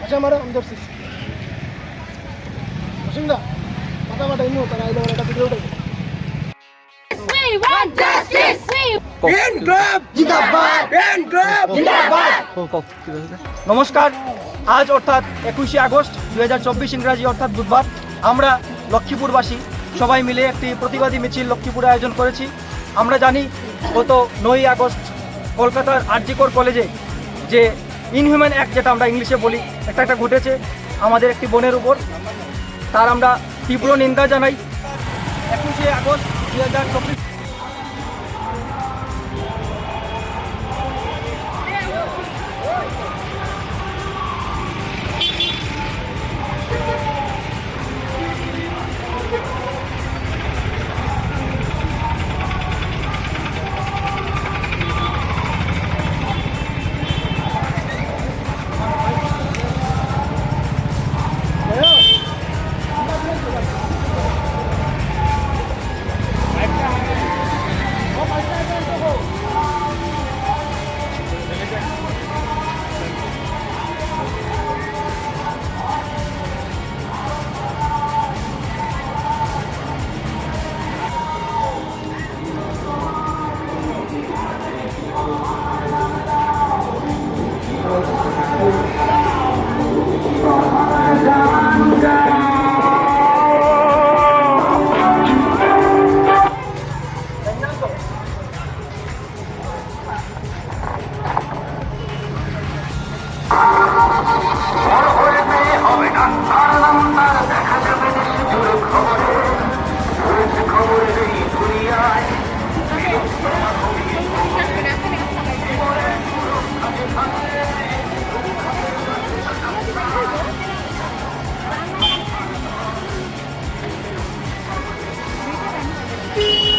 আচ্ছা মারা আমি ধরছি অসীমদা কথা বাটা ইমো তারা আইলো একটা ভিডিও উঠাই We want justice! নমস্কার, আজ অর্থাৎ 21শে আগস্ট 2024 ইংরাজি অর্থাৎ বুধবার আমরা লক্ষ্মীপুরবাসী সবাই মিলে একটি প্রতিবাদী মিছিল লক্ষ্মীপুরে আয়োজন করেছি। আমরা জানি গত 9ই আগস্ট কলকাতার আরজিকর কলেজে যে ইনহিউম্যান অ্যাক্ট যেটা আমরা ইংলিশে বলি একটা ঘটেছে আমাদের একটি বোনের উপর, তার আমরা তীব্র নিন্দা জানাই। 21শে আগস্ট 2024 We